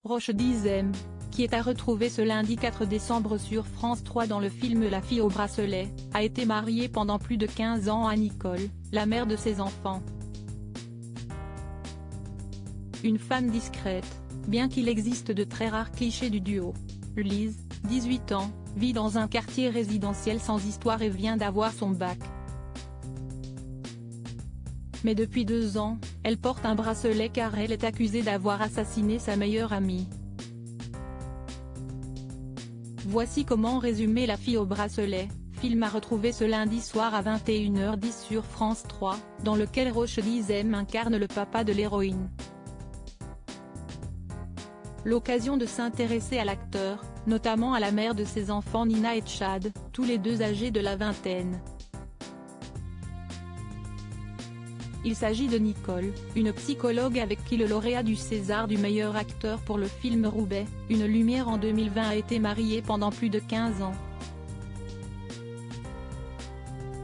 Roche Dizem, qui est à retrouver ce lundi 4 décembre sur France 3 dans le film La fille au bracelet, a été mariée pendant plus de 15 ans à Nicole, la mère de ses enfants. Une femme discrète, bien qu'il existe de très rares clichés du duo. Lise, 18 ans, vit dans un quartier résidentiel sans histoire et vient d'avoir son bac. Mais depuis 2 ans, elle porte un bracelet car elle est accusée d'avoir assassiné sa meilleure amie. Voici comment résumer La fille au bracelet, film à retrouver ce lundi soir à 21h10 sur France 3, dans lequel Roche Dizem incarne le papa de l'héroïne. L'occasion de s'intéresser à l'acteur, notamment à la mère de ses enfants Nina et Tchad, tous les deux âgés de la vingtaine. Il s'agit de Nicole, une psychologue avec qui le lauréat du César du meilleur acteur pour le film Roubaix, Une lumière en 2020 a été marié pendant plus de 15 ans.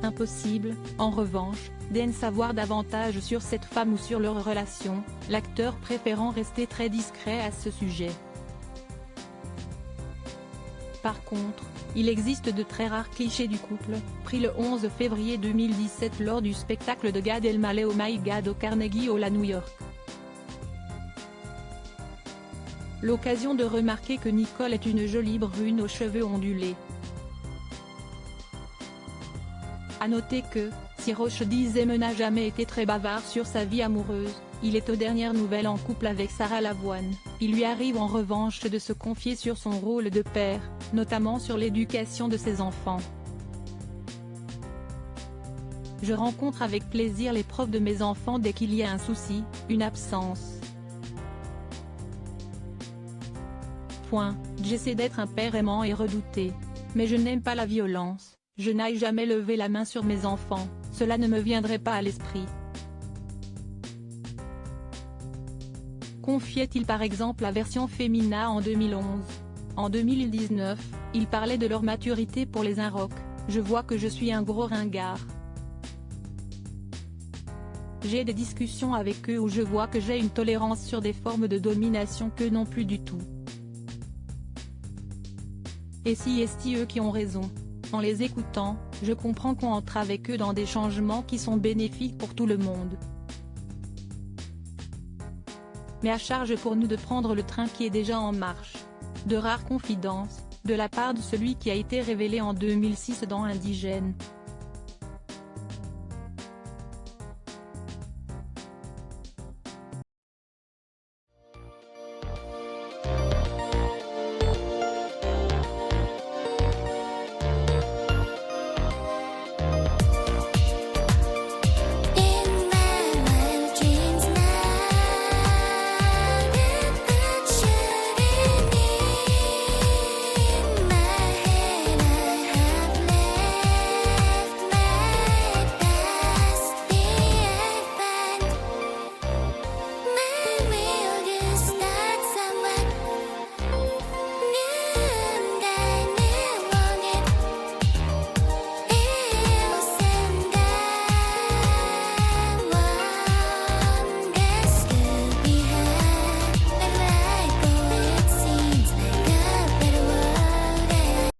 Impossible, en revanche, d'en savoir davantage sur cette femme ou sur leur relation, l'acteur préférant rester très discret à ce sujet. Par contre, il existe de très rares clichés du couple, pris le 11 février 2017 lors du spectacle de Gad Elmaleh Oh My God au Carnegie Hall à New York. L'occasion de remarquer que Nicole est une jolie brune aux cheveux ondulés. À noter que, si Roche Dizem n'a jamais été très bavard sur sa vie amoureuse, il est aux dernières nouvelles en couple avec Sarah Lavoine. Il lui arrive en revanche de se confier sur son rôle de père, notamment sur l'éducation de ses enfants. Je rencontre avec plaisir les profs de mes enfants dès qu'il y a un souci, une absence. J'essaie d'être un père aimant et redouté. Mais je n'aime pas la violence, je n'ai jamais levé la main sur mes enfants, cela ne me viendrait pas à l'esprit. Confiait-il par exemple la version Femina en 2011. En 2019, il parlait de leur maturité pour les inrocks, je vois que je suis un gros ringard. J'ai des discussions avec eux où je vois que j'ai une tolérance sur des formes de domination qu'eux n'ont plus du tout. Et si est-ce eux qui ont raison. En les écoutant, je comprends qu'on entre avec eux dans des changements qui sont bénéfiques pour tout le monde. Mais à charge pour nous de prendre le train qui est déjà en marche. De rares confidences, de la part de celui qui a été révélé en 2006 dans Indigène.